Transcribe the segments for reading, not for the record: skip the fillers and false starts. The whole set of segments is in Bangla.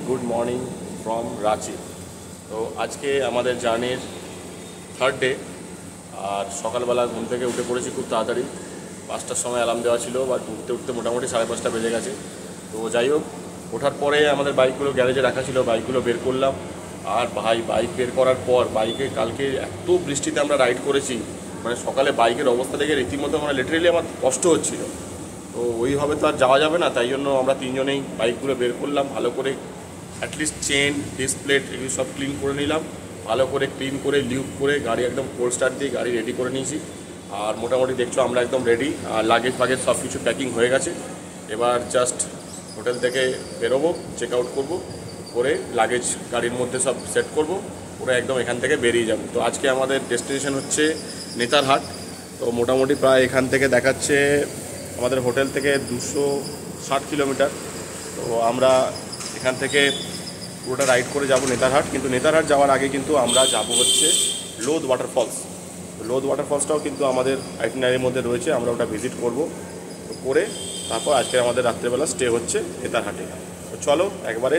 Good morning from Ranchi. তো আজকে আমাদের জার্নির থার্ড ডে, আর সকালবেলা ঘুম থেকে উঠে পড়েছি খুব তাড়াতাড়ি। 5টার সময় অ্যালার্ম দেওয়া ছিল, বাট উঠতে উঠতে মোটামুটি 5:30 বেজে গেছে। তো যাই হোক, ওঠার পরে আমাদের বাইকগুলো গ্যারেজে রাখা ছিল, বাইকগুলো বের করলাম। আর বাইক বের করার পর বাইকে কালকে এত বৃষ্টিতে আমরা রাইড করেছি, মানে সকালে বাইকের অবস্থা দেখে রীতিমতো মানে লিটারেলি আমার কষ্ট হচ্ছিল। তো ওইভাবে তো আর যাওয়া যাবে না, তাই জন্য আমরা তিনজনেই বাইকগুলো বের করলাম, ভালো করে অ্যাটলিস্ট চেন ডিসপ্লেট এগুলো সব ক্লিন করে নিলাম, ভালো করে ক্লিন করে লিউক করে গাড়ি একদম কোল্ড স্টার্ট দিয়ে গাড়ি রেডি করে নিয়েছি। আর মোটামুটি দেখছো আমরা একদম রেডি, আর লাগেজ ফাগেজ সব কিছু প্যাকিং হয়ে গেছে। এবার জাস্ট হোটেল থেকে বেরোবো, চেক আউট করবো, করে লাগেজ গাড়ির মধ্যে সব সেট করবো, পুরো একদম এখান থেকে বেরিয়ে যাবো। তো আজকে আমাদের ডেস্টিনেশন হচ্ছে নেতারহাট। তো মোটামুটি প্রায় এখান থেকে দেখাচ্ছে আমাদের হোটেল থেকে 260 কিলোমিটার। তো আমরা এখান থেকে পুরোটা রাইড করে যাব নেতারহাট। কিন্তু নেতারহাট যাওয়ার আগে কিন্তু আমরা যাব হচ্ছে লোধ ওয়াটারফলস। লোধ ওয়াটারফলসটাও কিন্তু আমাদের আইটিনারির মধ্যে রয়েছে, আমরা ওটা ভিজিট করব। তো করে তারপর আজকে আমাদের রাত্রেবেলা স্টে হচ্ছে নেতারহাটে। তো চলো একবারে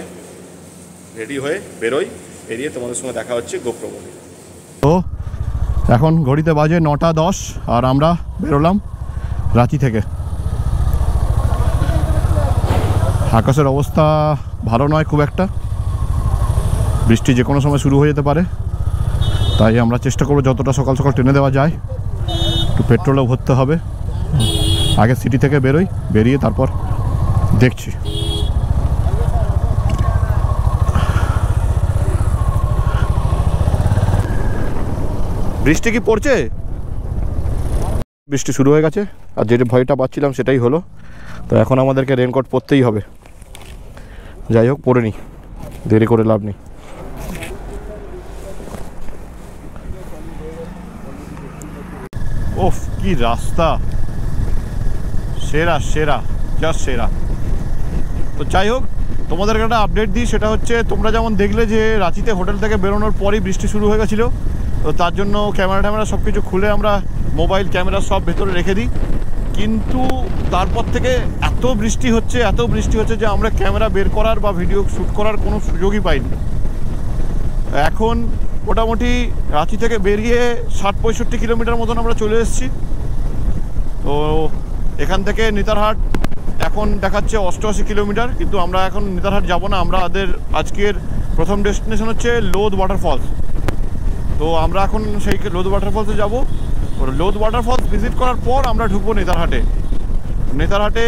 রেডি হয়ে বেরোই, বেরিয়ে তোমাদের সঙ্গে দেখা হচ্ছে গোপ্রবনে। তো এখন ঘড়িতে বাজে 9:10 আর আমরা বেরোলাম রাঁচি থেকে। আকাশের অবস্থা ভালো নয় খুব একটা, বৃষ্টি যে কোনো সময় শুরু হয়ে যেতে পারে, তাই আমরা চেষ্টা করবো যতটা সকাল সকাল ট্রেনে দেওয়া যায়। একটু পেট্রোলও ভরতে হবে, আগে সিটি থেকে বেরোই, বেরিয়ে তারপর দেখছি। বৃষ্টি কি পড়ছে? বৃষ্টি শুরু হয়ে গেছে, আর যে ভয়টা পাচ্ছিলাম সেটাই হলো। তো এখন আমাদেরকে রেনকোট পরতেই হবে। যাই হোক, পরে নি, দেরি করে লাভ নেই। ওফ, কি রাস্তা, সেরা সেরা, জাস্ট সেরা। তো যাই হোক, তোমাদেরকে একটা আপডেট দিই, সেটা হচ্ছে তোমরা যেমন দেখলে যে রাঁচিতে হোটেল থেকে বেরোনোর পরই বৃষ্টি শুরু হয়ে গেছিলো। তো তার জন্য ক্যামেরা সব কিছু খুলে আমরা মোবাইল ক্যামেরা সব ভেতরে রেখে দিই। কিন্তু তারপর থেকে এত বৃষ্টি হচ্ছে যে আমরা ক্যামেরা বের করার বা ভিডিও শ্যুট করার কোনো সুযোগই পাইনি। এখন মোটামুটি রাঁচি থেকে বেরিয়ে 60-65 কিলোমিটার মতন আমরা চলে এসেছি। তো এখান থেকে নেতারহাট এখন দেখাচ্ছে 88 কিলোমিটার, কিন্তু আমরা এখন নেতারহাট যাব না। আমাদের আজকের প্রথম ডেস্টিনেশন হচ্ছে লোধ ওয়াটারফলস। তো আমরা এখন সেই লোধ ওয়াটারফলসে যাব। লোধ ওয়াটারফলস ভিজিট করার পর আমরা ঢুকবো নেতারহাটে। নেতারহাটে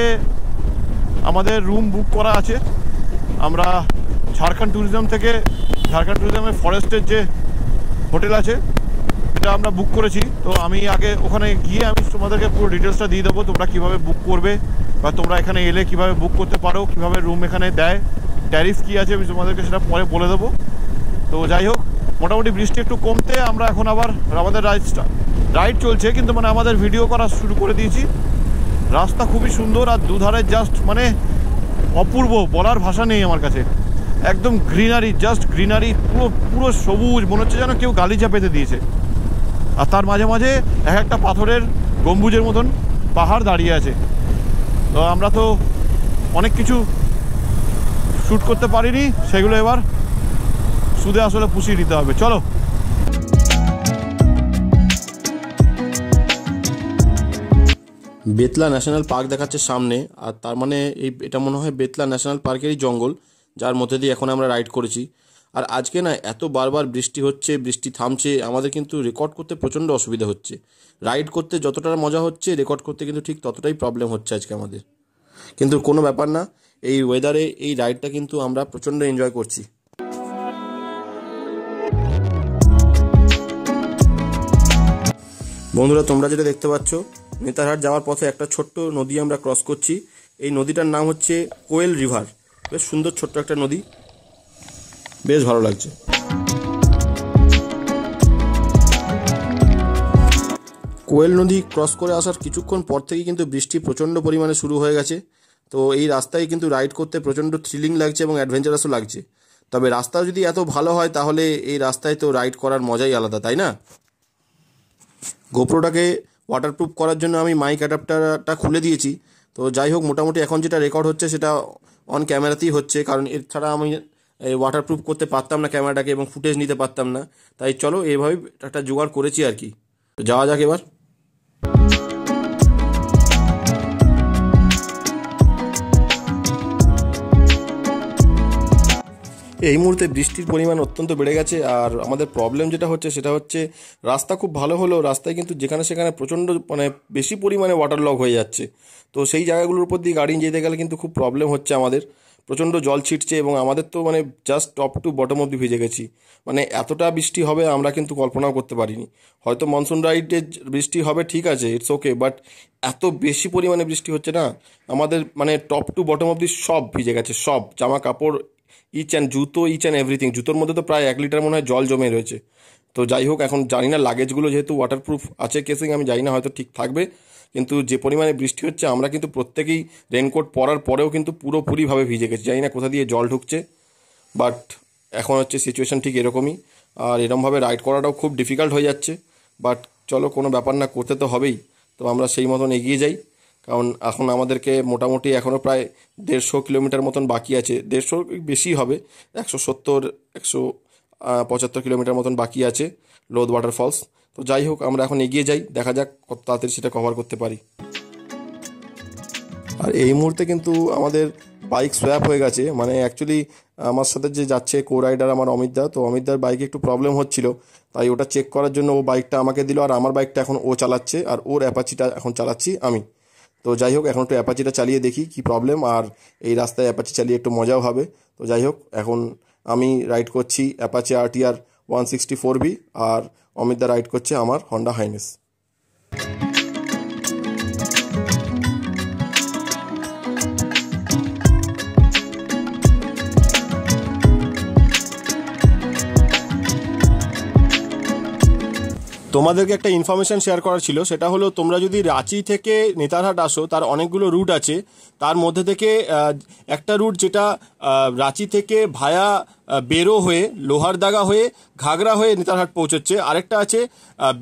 আমাদের রুম বুক করা আছে। আমরা ঝাড়খণ্ড ট্যুরিজমের ফরেস্টের যে হোটেল আছে এটা আমরা বুক করেছি। তো আমি আগে ওখানে গিয়ে আমি তোমাদেরকে পুরো ডিটেলসটা দিয়ে দেবো, তোমরা কীভাবে বুক করবে বা তোমরা এখানে এলে কীভাবে বুক করতে পারো, কীভাবে রুম এখানে দেয়, ট্যারিফ কী আছে আমি তোমাদেরকে সেটা পরে বলে দেবো। তো যাই হোক, মোটামুটি বৃষ্টি একটু কমতে আমরা এখন আবার আমাদের রাইড চলছে, কিন্তু মানে আমাদের ভিডিও করা শুরু করে দিয়েছি। রাস্তা খুবই সুন্দর, আর দুধারে জাস্ট মানে অপূর্ব, বলার ভাষা নেই আমার কাছে। একদম গ্রিনারি, জাস্ট গ্রিনারি, পুরো সবুজ, মনে হচ্ছে যেন কেউ গালিচা পেতে দিয়েছে। আর তার মাঝে মাঝে এক একটা পাথরের গম্বুজের মতন পাহাড় দাঁড়িয়ে আছে। তো আমরা তো অনেক কিছু শ্যুট করতে পারিনি, সেগুলো এবার সুদে আসলে পুষিয়ে নিতে হবে। চলো। বেতলা ন্যাশনাল পার্ক দেখাচ্ছে সামনে, আর তার মানে এটা মনে হয় বেতলা ন্যাশনাল পার্কেরই জঙ্গল, যার মধ্যে দিয়ে এখন আমরা রাইড করেছি। আর আজকে না এত বারবার বৃষ্টি হচ্ছে, বৃষ্টি থামছে, আমাদের কিন্তু রেকর্ড করতে প্রচণ্ড অসুবিধা হচ্ছে। রাইড করতে যতটা মজা হচ্ছে, রেকর্ড করতে কিন্তু ঠিক ততটাই প্রবলেম হচ্ছে আজকে আমাদের। কিন্তু কোনো ব্যাপার না, এই ওয়েদারে এই রাইডটা কিন্তু আমরা প্রচণ্ড এনজয় করছি। বন্ধুরা, তোমরা যেটা দেখতে পাচ্ছ, নেতারহাট যাওয়ার পথে একটা ছোট্ট নদী আমরা ক্রস করছি। এই নদীটার নাম হচ্ছে কোয়েল রিভার। বেশ সুন্দর ছোট্ট একটা নদী, বেশ ভালো লাগছে। কোয়েল নদী ক্রস করে আসার কিছুক্ষণ পর থেকে কিন্তু বৃষ্টি প্রচণ্ড পরিমাণে শুরু হয়ে গেছে। তো এই রাস্তায় কিন্তু রাইড করতে প্রচণ্ড থ্রিলিং লাগছে এবং অ্যাডভেঞ্চারাসও লাগছে। তবে রাস্তা যদি এত ভালো হয় তাহলে এই রাস্তায় তো রাইড করার মজাই আলাদা, তাই না? গোপ্রোটাকে ওয়াটারপ্রুফ করার জন্য আমি মাইক অ্যাডাপ্টারটা খুলে দিয়েছি। তো যাই হোক, মোটামুটি এখন যেটা রেকর্ড হচ্ছে সেটা অন ক্যামেরাতেই হচ্ছে, কারণ এর ছাড়া আমি ওয়াটারপ্রুফ করতে পারতাম না ক্যামেরাটাকে এবং ফুটেজ নিতে পারতাম না। তাই চলো এইভাবেই একটা জোগাড় করেছি আর কি। তো যাওয়া যাক এবার। এই মুহূর্তে বৃষ্টির পরিমাণ অত্যন্ত বেড়ে গেছে, আর আমাদের প্রবলেম যেটা হচ্ছে সেটা হচ্ছে রাস্তা খুব ভালো হলেও রাস্তায় কিন্তু যেখানে সেখানে প্রচণ্ড মানে বেশি পরিমাণে ওয়াটার লক হয়ে যাচ্ছে। তো সেই জায়গাগুলোর উপর দিয়ে গাড়ি যেতে গেলে কিন্তু খুব প্রবলেম হচ্ছে আমাদের, প্রচণ্ড জল ছিটছে এবং আমাদের তো মানে জাস্ট টপ টু বটম অবধি ভিজে গেছি। মানে এতটা বৃষ্টি হবে আমরা কিন্তু কল্পনাও করতে পারিনি। হয়তো মনসুন রাইডে বৃষ্টি হবে ঠিক আছে, ইটস ওকে, বাট এত বেশি পরিমাণে বৃষ্টি হচ্ছে না, আমাদের মানে টপ টু বটম অবধি সব ভিজে গেছে, সব জামা কাপড় ইচ অ্যান্ড জুতো, ইচ অ্যান্ড এভরিথিং। জুতোর মধ্যে তো প্রায় 1 লিটার মনে হয় জল জমে রয়েছে। তো যাই হোক, এখন জানি না লাগেজগুলো যেহেতু ওয়াটারপ্রুফ আছে কেসিং, আমি জানি না হয়তো ঠিক থাকবে, কিন্তু যে পরিমাণে বৃষ্টি হচ্ছে আমরা কিন্তু প্রত্যেকেই রেনকোট পরার পরেও কিন্তু পুরোপুরিভাবে ভিজে গেছি। জানি না কোথা দিয়ে জল ঢুকছে, বাট এখন হচ্ছে সিচুয়েশান ঠিক এরকমই। আর এরমভাবে রাইড করাটাও খুব ডিফিকাল্ট হয়ে যাচ্ছে, বাট চলো কোনো ব্যাপার না, করতে তো হবেই। তো আমরা সেই মতন এগিয়ে যাই, কারণ এখন আমাদেরকে মোটামুটি এখনও প্রায় 150 কিলোমিটার মতন বাকি আছে, 150 বেশি হবে, 170-175 কিলোমিটার মতন বাকি আছে লোদ ওয়াটারফলস। তো যাই হোক, আমরা এখন এগিয়ে যাই, দেখা যাক কত তাড়াতাড়ি সেটা কভার করতে পারি। আর এই মুহূর্তে কিন্তু আমাদের বাইক সোয়াপ হয়ে গেছে, মানে অ্যাকচুয়ালি আমার সাথে যে যাচ্ছে কো রাইডার আমার অমিতদা, তো অমিতদার বাইকে একটু প্রবলেম হচ্ছিল, তাই ওটা চেক করার জন্য ও বাইকটা আমাকে দিল, আর আমার বাইকটা এখন ও চালাচ্ছে, আর ওর অ্যাপাচিটা এখন চালাচ্ছি আমি। তো যাই হোক, এখন একটু অ্যাপাচিটা চালিয়ে দেখি কি প্রবলেম, আর এই রাস্তায় অ্যাপাচি চালিয়ে একটু মজাও হবে। তো যাই হোক, এখন আমি রাইড করছি অ্যাপাচি RTR 164B, আর অমিতদা রাইড করছে আমার হন্ডা হাইনেস। তোমাদেরকে একটা ইনফরমেশান শেয়ার করার ছিল, সেটা হলো তোমরা যদি রাঁচি থেকে নেতারহাট আসো, তার অনেকগুলো রুট আছে। তার মধ্যে থেকে একটা রুট যেটা রাঁচি থেকে ভায়া বেরো হয়ে লোহারদাগা হয়ে ঘাগরা হয়ে নেতারহাট পৌঁছচ্ছে, আরেকটা আছে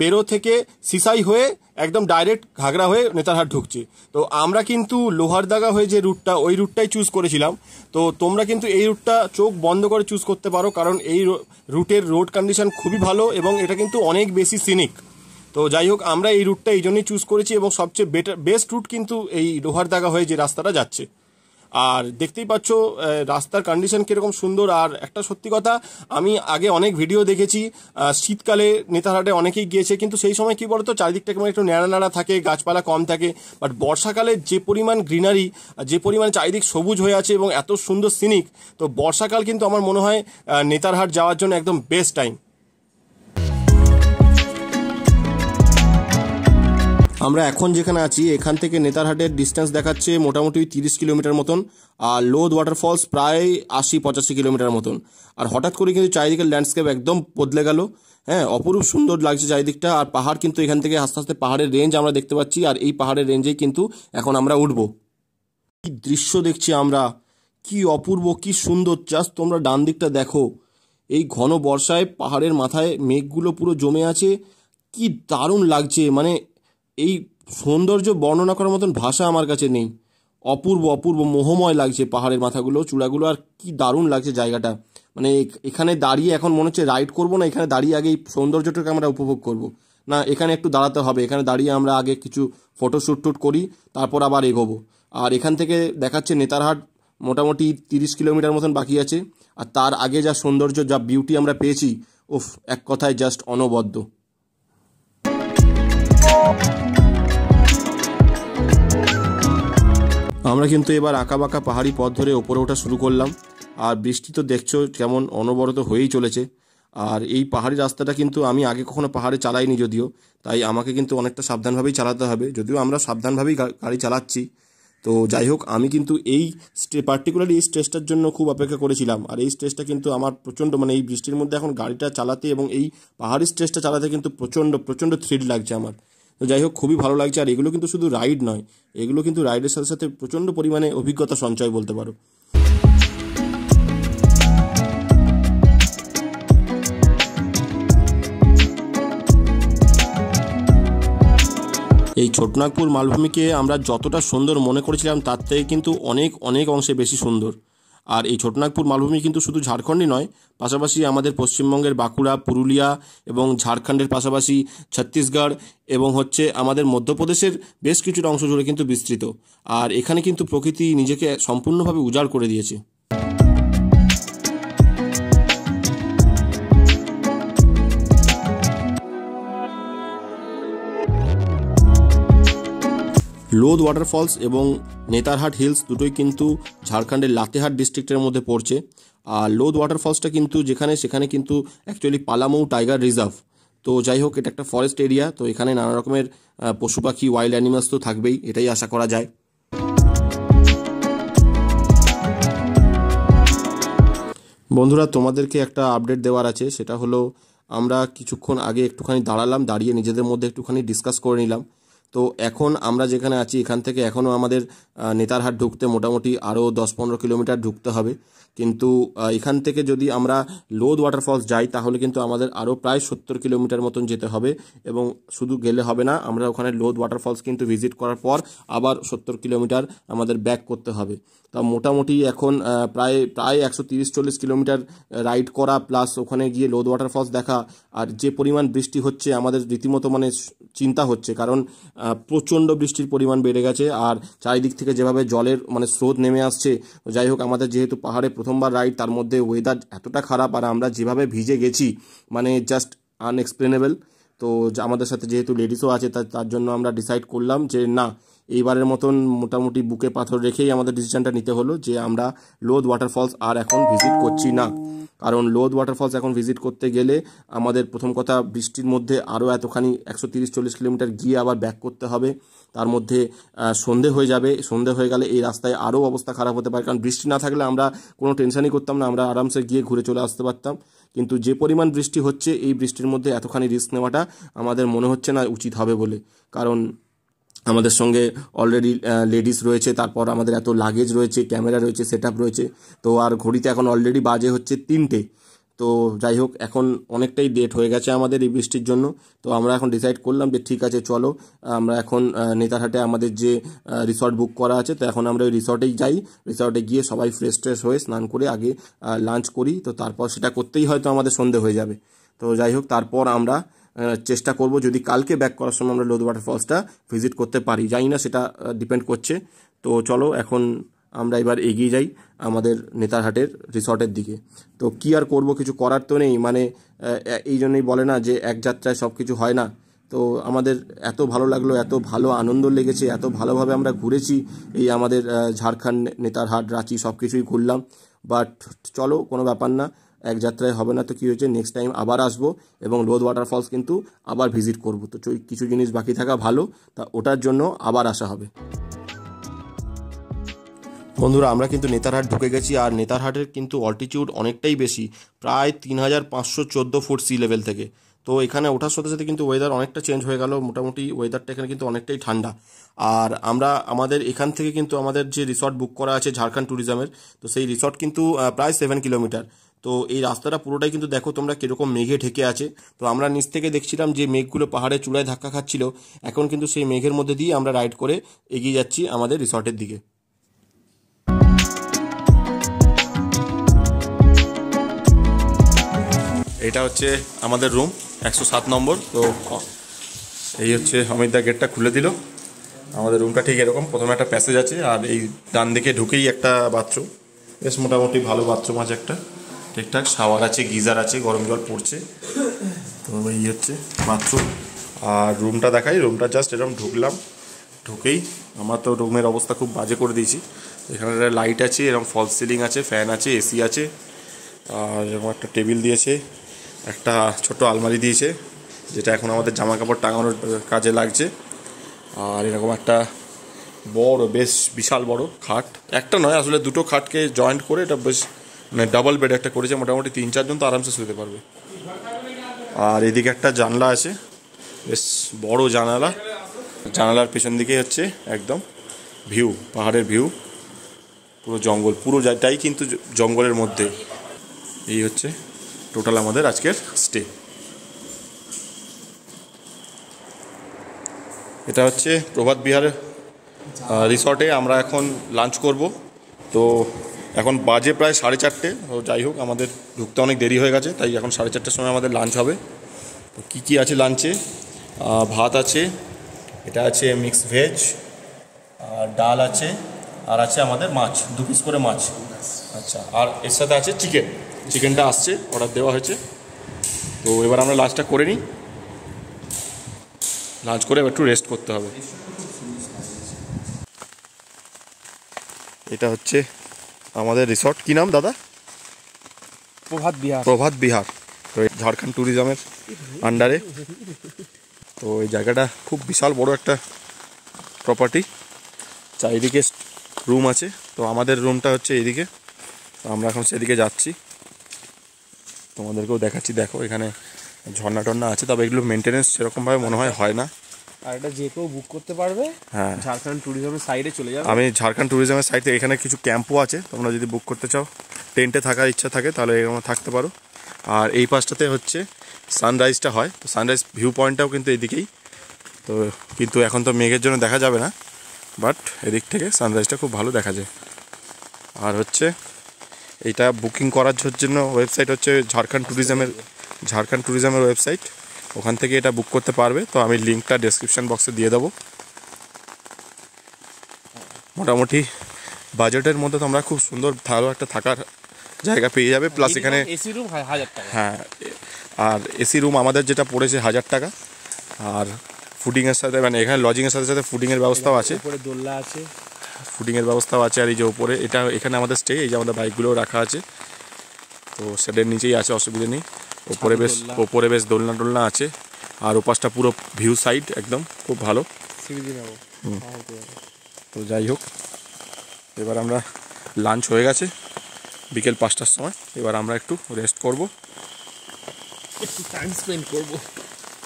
বেরো থেকে সিসাই হয়ে একদম ডাইরেক্ট ঘাগরা হয়ে নেতারহাট ঢুকছে। তো আমরা কিন্তু লোহারদাগা হয়ে যে রুটটা, ওই রুটটাই চুজ করেছিলাম। তো তোমরা কিন্তু এই রুটটা চোখ বন্ধ করে চুজ করতে পারো, কারণ এই রুটের রোড কন্ডিশন খুবই ভালো এবং এটা কিন্তু অনেক বেশি সিনিক। তো যাই হোক, আমরা এই রুটটা এই জন্যই চুজ করেছি এবং সবচেয়ে বেস্ট রুট কিন্তু এই লোহারদাগা হয়ে যে রাস্তাটা যাচ্ছে। আর দেখতেই পাচ্ছ রাস্তার কন্ডিশন কীরকম সুন্দর। আর একটা সত্যি কথা, আমি আগে অনেক ভিডিও দেখেছি, শীতকালে নেতারহাটে অনেকেই গিয়েছে, কিন্তু সেই সময় কী বলতো, চারিদিকটা কেমন একটু ন্যাড়া ন্যাড়া থাকে, গাছপালা কম থাকে। বাট বর্ষাকালে যে পরিমাণ গ্রিনারি, যে পরিমাণ চারিদিক সবুজ হয়ে আছে এবং এত সুন্দর সিনিক, তো বর্ষাকাল কিন্তু আমার মনে হয় নেতারহাট যাওয়ার জন্য একদম বেস্ট টাইম। আমরা এখন যেখানে আছি এখান থেকে নেতারহাটের ডিস্টেন্স দেখাচ্ছে মোটামুটি 30 কিলোমিটার মতন, আর লোদ ওয়াটারফলস প্রায় 80-85 কিলোমিটার মতন। আর হঠাৎ করে কিন্তু চারিদিকের ল্যান্ডস্কেপ একদম বদলে গেল। হ্যাঁ, অপরূপ সুন্দর লাগছে চারিদিকটা। আর পাহাড় কিন্তু এখান থেকে আস্তে আস্তে পাহাড়ের রেঞ্জ আমরা দেখতে পাচ্ছি, আর এই পাহাড়ের রেঞ্জেই কিন্তু এখন আমরা উঠবো। কি দৃশ্য দেখছি আমরা, কি অপূর্ব, কি সুন্দর। জাস্ট তোমরা ডান দিকটা দেখো, এই ঘন বর্ষায় পাহাড়ের মাথায় মেঘগুলো পুরো জমে আছে, কি দারুণ লাগছে। মানে এই সৌন্দর্য বর্ণনা করার মতন ভাষা আমার কাছে নেই। অপূর্ব অপূর্ব মোহময় লাগছে পাহাড়ের মাথাগুলো, চূড়াগুলো, আর কি দারুণ লাগছে জায়গাটা। মানে এখানে দাঁড়িয়ে এখন মনে হচ্ছে রাইড করবো না, এখানে দাঁড়িয়ে আগে এই সৌন্দর্যটাকে আমরা উপভোগ করব না, এখানে একটু দাঁড়াতে হবে। এখানে দাঁড়িয়ে আমরা আগে কিছু ফটোশ্যুট করি, তারপর আবার এগোবো। আর এখান থেকে দেখাচ্ছে নেতারহাট মোটামুটি 30 কিলোমিটার মতন বাকি আছে। আর তার আগে যা সৌন্দর্য, যা বিউটি আমরা পেয়েছি, উফ, এক কথায় জাস্ট অনবদ্য। আমরা কিন্তু এবার আঁকাবাঁকা পাহাড়ি পথ ধরে ওপরে ওঠা শুরু করলাম। আর বৃষ্টি তো দেখছো কেমন অনবরত হয়েই চলেছে। আর এই পাহাড়ি রাস্তাটা কিন্তু আমি আগে কখনো পাহাড়ে চালাইনি যদিও, তাই আমাকে কিন্তু অনেকটা সাবধানভাবেই চালাতে হবে, যদিও আমরা সাবধানভাবেই গাড়ি চালাচ্ছি। তো যাই হোক, আমি কিন্তু এই পার্টিকুলারলি এই স্ট্রেসটার জন্য খুব অপেক্ষা করেছিলাম। আর এই স্ট্রেসটা কিন্তু আমার প্রচণ্ড, মানে এই বৃষ্টির মধ্যে এখন গাড়িটা চালাতে এবং এই পাহাড়ি স্ট্রেসটা চালাতে কিন্তু প্রচণ্ড থ্রিল লাগছে আমার। তো যাই হোক, খুবই ভালো লাগছে। আর এগুলো কিন্তু শুধু রাইড নয়, এগুলো কিন্তু রাইডের সাথে সাথে প্রচণ্ড পরিমাণে অভিজ্ঞতা সঞ্চয় বলতে পারো। এই ছোটনাগপুর মালভূমিকে আমরা যতটা সুন্দর মনে করেছিলাম তার থেকে কিন্তু অনেক অনেক অংশে বেশি সুন্দর। আর এই ছোটনাগপুর মালভূমি কিন্তু শুধু ঝাড়খণ্ডই নয়, পাশাপাশি আমাদের পশ্চিমবঙ্গের বাঁকুড়া, পুরুলিয়া এবং ঝাড়খণ্ডের পাশাপাশি ছত্তিশগড় এবং আমাদের মধ্যপ্রদেশের বেশ কিছুটা অংশ জুড়ে কিন্তু বিস্তৃত। আর এখানে কিন্তু প্রকৃতি নিজেকে সম্পূর্ণভাবে উজাড় করে দিয়েছে। লোদ ওয়াটারফলস এবং নেতারহাট হিলস দুটোই কিন্তু ঝাড়খণ্ডের লাতেহার ডিস্ট্রিক্টের মধ্যে পড়ছে। আর লোদ ওয়াটারফলসটা কিন্তু সেখানে কিন্তু অ্যাকচুয়ালি পালামৌ টাইগার রিজার্ভ। তো যাই হোক, এটা একটা ফরেস্ট এরিয়া, তো এখানে নানা রকমের পশু পাখি, ওয়াইল্ড অ্যানিমালস তো থাকবেই, এটাই আশা করা যায়। বন্ধুরা, তোমাদেরকে একটা আপডেট দেওয়ার আছে, সেটা হলো আমরা কিছুক্ষণ আগে একটুখানি দাঁড়িয়ে নিজেদের মধ্যে একটুখানি ডিসকাস করে নিলাম। তো এখন আমরা যেখানে আছি এখান থেকে এখনও আমাদের নেতারহাট ঢুকতে মোটামুটি আরও 10-15 কিলোমিটার ঢুকতে হবে। কিন্তু এখান থেকে যদি আমরা লোদ ওয়াটারফলস যাই তাহলে কিন্তু আমাদের আরও প্রায় 70 কিলোমিটার মতন যেতে হবে। এবং শুধু গেলে হবে না, আমরা ওখানে লোদ ওয়াটারফলস কিন্তু ভিজিট করার পর আবার 70 কিলোমিটার আমাদের ব্যাক করতে হবে। তা মোটামুটি এখন প্রায় 130-40 কিলোমিটার রাইড করা, প্লাস ওখানে গিয়ে লোদ ওয়াটারফলস দেখা। আর যে পরিমাণ বৃষ্টি হচ্ছে আমাদের রীতিমতো চিন্তা হচ্ছে, কারণ প্রচণ্ড বৃষ্টির পরিমাণ বেড়ে গেছে আর চারিদিক থেকে যেভাবে জলের স্রোত নেমে আসছে। যাই হোক, আমাদের যেহেতু পাহাড়ে প্রথমবার রাইড, তার মধ্যে ওয়েদার এতটা খারাপ আর আমরা যেভাবে ভিজে গেছি জাস্ট আনএক্সপ্লেনেবল। তো আমাদের সাথে যেহেতু লেডিসও আছে, তার জন্য আমরা ডিসাইড করলাম যে না, এইবারের মতন মোটামুটি বুকে পাথর রেখেই আমাদের ডিসিশনটা নিতে হলো যে আমরা লোদ ওয়াটারফলস আর এখন ভিজিট করছি না। কারণ লোদ ওয়াটারফলস এখন ভিজিট করতে গেলে আমাদের প্রথম কথা বৃষ্টির মধ্যে আরও এতখানি 130-40 কিলোমিটার গিয়ে আবার ব্যাক করতে হবে। তার মধ্যে সন্ধে হয়ে যাবে, সন্ধে হয়ে গেলে এই রাস্তায় আরও অবস্থা খারাপ হতে পারে। কারণ বৃষ্টি না থাকলে আমরা কোনো টেনশনই করতাম না, আমরা আরামসে গিয়ে ঘুরে চলে আসতে পারতাম। কিন্তু যে পরিমাণ বৃষ্টি হচ্ছে, এই বৃষ্টির মধ্যে এতখানি রিস্ক নেওয়াটা আমাদের মনে হচ্ছে না উচিত হবে বলে। কারণ আমাদের সঙ্গে অলরেডি লেডিস রয়েছে, তারপর আমাদের এত লাগেজ রয়েছে, ক্যামেরা রয়েছে, সেট আপ রয়েছে। তো আর ঘড়িতে এখন অলরেডি বাজে 3টে। তো যাই হোক, এখন অনেকটাই লেট হয়ে গেছে আমাদের এই বৃষ্টির জন্য। তো আমরা এখন ডিসাইড করলাম যে ঠিক আছে, চলো আমরা এখন নেতারহাটে আমাদের যে রিসর্ট বুক করা আছে, তো এখন আমরা ওই রিসর্টেই যাই। রিসর্টে গিয়ে সবাই ফ্রেশ হয়ে স্নান করে আগে লাঞ্চ করি। তো তারপর সেটা করতেই হয়তো আমাদের সন্ধে হয়ে যাবে। তো যাই হোক, তারপর আমরা চেষ্টা করব যদি কালকে ব্যাক করার সময় আমরা লোদ ওয়াটারফলসটা ভিজিট করতে পারি, জানি না, সেটা ডিপেন্ড করছে। তো চলো এখন আমরা এবার এগিয়ে যাই আমাদের নেতারহাটের রিসর্টের দিকে। তো কি আর করব, কিছু করার তো নেই। এই জন্যই বলে না যে এক যাত্রায় সব কিছু হয় না। তো আমাদের এত ভালো লাগলো, এত ভালো আনন্দ লেগেছে, এত ভালোভাবে আমরা ঘুরেছি এই আমাদের ঝাড়খণ্ড, নেতারহাট, রাঁচি সব কিছুই ঘুরলাম। বাট চলো, কোনো ব্যাপার না, এক যাত্রায় হবে না তো কি হয়েছে, নেক্সট টাইম আবার আসবো এবং লোদ ওয়াটারফলস কিন্তু আবার ভিজিট করব। তো কিছু জিনিস বাকি থাকা ভালো, তা ওটার জন্য আবার আসা হবে। বন্ধুরা, আমরা কিন্তু নেতারহাট ঢুকে গেছি। আর নেতারহাটের কিন্তু অল্টিটিউড অনেকটাই বেশি, প্রায় 3514 ফুট সি লেভেল থেকে। তো এখানে ওঠার সাথে সাথে কিন্তু ওয়েদার অনেকটা চেঞ্জ হয়ে গেল। মোটামুটি ওয়েদারটা এখানে কিন্তু অনেকটাই ঠান্ডা। আর আমাদের এখান থেকে কিন্তু আমাদের যে রিসর্ট বুক করা আছে ঝাড়খণ্ড ট্যুরিজমের, তো সেই রিসর্ট কিন্তু প্রায় 7 কিলোমিটার। তো এই রাস্তাটা পুরোটাই কিন্তু দেখো তোমরা কীরকম মেঘে ঢেকে আছে। তো আমরা নিচ থেকে দেখছিলাম যে মেঘগুলো পাহাড়ের চূড়ায় ধাক্কা খাচ্ছিল, এখন কিন্তু সেই মেঘের মধ্যে দিয়ে আমরা রাইড করে এগিয়ে যাচ্ছি আমাদের রিসর্টের দিকে। এটা হচ্ছে আমাদের রুম 107 নম্বর। তো এই হচ্ছে অমিতদা গেটটা খুলে দিল। আমাদের রুমটা ঠিক এরকম, প্রথমে একটা প্যাসেজ আছে আর এই ডান দিকে ঢুকেই একটা বাথরুম, বেশ মোটামুটি ভালো বাথরুম আছে, একটা ঠিকঠাক শাওয়ার আছে, গিজার আছে, গরম জল পড়ছে। তো এই হচ্ছে বাথরুম। আর রুমটা দেখাই, রুমটা জাস্ট এরকম ঢুকেই আমার তো রুমের অবস্থা খুব বাজে করে দিয়েছি। এখানে লাইট আছে, এরকম ফলস সিলিং আছে, ফ্যান আছে, এসি আছে, আর এরকম একটা টেবিল দিয়েছে, একটা ছোট আলমারি দিয়েছে যেটা এখন আমাদের জামা কাপড় টাঙানোর কাজে লাগছে। আর এরকম একটা বড়, বেশ বিশাল বড় খাট, একটা নয় আসলে দুটো খাটকে জয়েন্ট করে এটা বেশ ডাবল বেড একটা করেছে, মোটামুটি 3-4 জন তো আরামসে শুতে পারবে। আর এদিকে একটা জানলা আছে, বেশ বড় জানালার পেছন দিকে হচ্ছে একদম ভিউ, পাহাড়ের ভিউ, পুরো জঙ্গল, পুরো জায়গাটাই কিন্তু জঙ্গলের মধ্যে। এই হচ্ছে টোটাল আমাদের আজকের স্টে। এটা হচ্ছে প্রভাত বিহারের রিসর্টে আমরা এখন লাঞ্চ করব। তো এখন বাজে প্রায় 4:30। তো যাই হোক, আমাদের ঢুকতে অনেক দেরি হয়ে গেছে, তাই এখন 4:30টার সময় আমাদের লাঞ্চ হবে। তো কী কী আছে লাঞ্চে? ভাত আছে, এটা আছে মিক্স ভেজ, আর ডাল আছে, আর আছে আমাদের মাছ, 2 পিস করে মাছ। আচ্ছা, আর এর সাথে আছে চিকেনটা আসছে, অর্ডার দেওয়া হয়েছে। তো এবার আমরা লাঞ্চটা করে নিই, লাঞ্চ করে একটু রেস্ট করতে হবে। এটা হচ্ছে আমাদের রিসর্ট। কী নাম দাদা? প্রভাত বিহার। তো ঝাড়খণ্ড ট্যুরিজমের আন্ডারে। তো এই জায়গাটা খুব বিশাল বড় একটা প্রপার্টি, চারিদিকে রুম আছে। তো আমাদের রুমটা হচ্ছে এইদিকে, তো আমরা এখন সেদিকে যাচ্ছি, তোমাদেরকেও দেখাচ্ছি। দেখো এখানে ঝর্ণা টর্ণা আছে, তবে এগুলো মেনটেনেন্স সেরকমভাবে মনে হয় না। আর এটা যে কেউ বুক করতে পারবে। হ্যাঁ, ঝাড়খণ্ড ট্যুরিজমের সাইডে চলে যাবে। আমি ঝাড়খণ্ড ট্যুরিজমের সাইডে, এখানে কিছু ক্যাম্পও আছে, তোমরা যদি বুক করতে চাও, টেন্টে থাকার ইচ্ছা থাকে তাহলে এরকম থাকতে পারো। আর এই পাশটাতে হচ্ছে সানরাইজটা হয়, তো সানরাইজ ভিউ পয়েন্টটাও কিন্তু এদিকেই। তো কিন্তু এখন তো মেঘের জন্য দেখা যাবে না, বাট এদিক থেকে সানরাইজটা খুব ভালো দেখা যায়। আর হচ্ছে এইটা বুকিং করার জন্য ওয়েবসাইট হচ্ছে ঝাড়খণ্ড ট্যুরিজমের ওয়েবসাইট, ওখান থেকে এটা বুক করতে পারবে। তো আমি লিঙ্কটা ডেসক্রিপশন বক্সে দিয়ে দেবো। মোটামুটি বাজেটের মধ্যে তোমরা খুব সুন্দর ভালো একটা থাকার জায়গা পেয়ে যাবে। প্লাস এখানে এসি রুম 1000 টাকা। হ্যাঁ, আর এসি রুম আমাদের যেটা পড়েছে 1000 টাকা। আর ফুডিংয়ের সাথে, মানে এখানে লজিংয়ের সাথে সাথে ফুডিংয়ের ব্যবস্থাও আছে। উপরে দোলনা আছে, ফুডিংয়ের ব্যবস্থাও আছে। আর এই যে উপরে, এটা এখানে আমাদের স্টে, এই যে আমাদের বাইকগুলোও রাখা আছে, তো সেটার নিচেই আছে, অসুবিধা নেই। ওপরে বেশ দোলনা আছে। আর ওপাশটা পুরো ভিউ সাইড, একদম খুব ভালো। তো যাই হোক, এবার আমরা লাঞ্চ হয়ে গেছে বিকেল 5টার সময়। এবার আমরা একটু রেস্ট করব, একটু টাইম স্পেন্ড করব।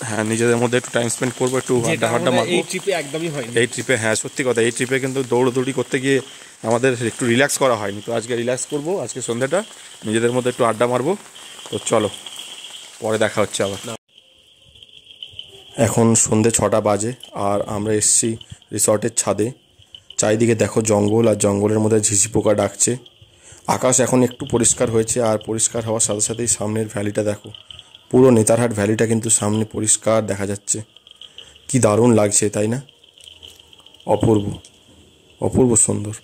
হ্যাঁ, নিজেদের মধ্যে একটু টাইম স্পেন্ড করবো, একটু আড্ডা মারবো। এই ট্রিপে একদমই হয়নি। এই ট্রিপে, হ্যাঁ সত্যি কথা, এই ট্রিপে কিন্তু দৌড়দৌড়ি করতে গিয়ে আমাদের একটু রিল্যাক্স করা হয়নি। তো আজকে রিল্যাক্স করব, আজকে সন্ধ্যাটা নিজেদের মধ্যে একটু আড্ডা মারবো। তো চলো, পরে দেখা হচ্ছে আবার। এখন সন্ধ্যে 6টা বাজে, আর আমরা এসেছি রিসর্টের ছাদে। চারিদিকে দেখো জঙ্গল, আর জঙ্গলের মধ্যে ঝিঝি পোকা ডাকছে। আকাশ এখন একটু পরিষ্কার হয়েছে, আর পরিষ্কার হওয়ার সাথে সাথেই সামনের ভ্যালিটা দেখো, পুরো নেতারহাট ভ্যালিটা কিন্তু সামনে পরিষ্কার দেখা যাচ্ছে। কি দারুণ লাগছে, তাই না? অপূর্ব সুন্দর।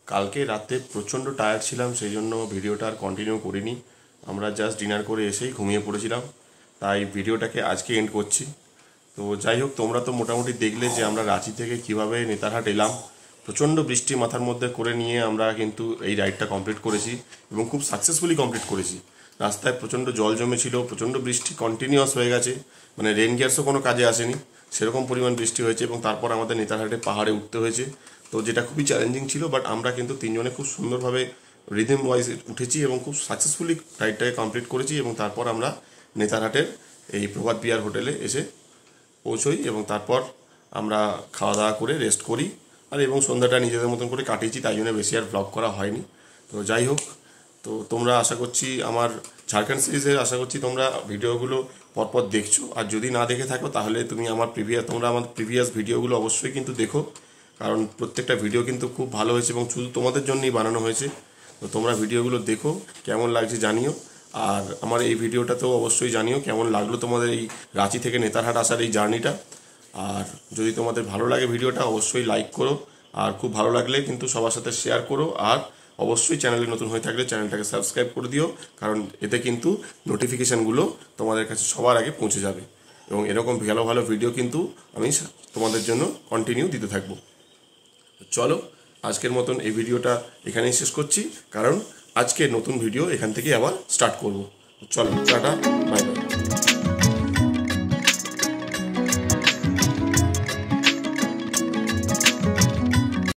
কালকে রাতে প্রচণ্ড টায়ার্ড ছিলাম, সেই জন্য ভিডিওটা আর কন্টিনিউ করিনি। আমরা জাস্ট ডিনার করে এসেই ঘুমিয়ে পড়েছিলাম, তাই ভিডিওটাকে আজকে এন্ড করছি। তো যাই হোক, তোমরা তো মোটামুটি দেখলে যে আমরা রাঁচি থেকে কিভাবে নেতারহাট এলাম। প্রচণ্ড বৃষ্টি মাথার মধ্যে করে নিয়ে আমরা কিন্তু এই রাইডটা কমপ্লিট করেছি, এবং খুব সাকসেসফুলি কমপ্লিট করেছি। রাস্তায় প্রচণ্ড জল জমেছিল, প্রচণ্ড বৃষ্টি কন্টিনিউয়াস হয়ে গেছে, মানে রেন গিয়ার্সও কোনো কাজে আসেনি, সেরকম পরিমাণ বৃষ্টি হয়েছে। এবং তারপর আমাদের নেতারহাটে পাহাড়ে উঠতে হয়েছে, তো যেটা খুবই চ্যালেঞ্জিং ছিল। বাট আমরা কিন্তু 3 জনে খুব সুন্দরভাবে রিদম ওয়াইজ উঠেছি এবং খুব সাকসেসফুলি রাইডটাকে কমপ্লিট করেছি। এবং তারপর আমরা নেতারহাটের এই প্রভাত বিহার হোটেলে এসে পৌঁছই, এবং তারপর আমরা খাওয়া দাওয়া করে রেস্ট করি। আর এবং সন্ধ্যাটা নিজেদের মতন করে কাটিয়েছি, তাই জন্য বেশি আর ব্লগ করা হয়নি। তো যাই হোক, তো তোমরা আশা করছি আমার ঝাড়খণ্ড সিরিজের, আশা করছি তোমরা ভিডিওগুলো পরপর দেখছো। আর যদি না দেখে থাকো তাহলে তোমরা আমার প্রিভিয়াস ভিডিওগুলো অবশ্যই কিন্তু দেখো, কারণ প্রত্যেকটা ভিডিও কিন্তু খুব ভালো হয়েছে এবং শুধু তোমাদের জন্যই বানানো হয়েছে। তো তোমরা ভিডিওগুলো দেখো, কেমন লাগছে জানিও। আর আমার এই ভিডিওটা তো অবশ্যই জানিও কেমন লাগলো তোমাদের এই রাঁচি থেকে নেতারহাট আসার এই জার্নিটা। আর যদি তোমাদের ভালো লাগে ভিডিওটা, অবশ্যই লাইক করো, আর খুব ভালো লাগলে কিন্তু সবার সাথে শেয়ার করো। আর অবশ্যই চ্যানেলে নতুন হয়ে থাকলে চ্যানেলটাকে সাবস্ক্রাইব করে দিও, কারণ এতে কিন্তু নোটিফিকেশানগুলো তোমাদের কাছে সবার আগে পৌঁছে যাবে। এবং এরকম ভালো ভালো ভিডিও কিন্তু আমি তোমাদের জন্য কন্টিনিউ দিতে থাকবো। চলো, আজকের মতন এই ভিডিওটা এখানেই শেষ করছি, কারণ আজকে নতুন ভিডিও এখান থেকে আবার স্টার্ট করব। চলো, টাটা, বাই বাই।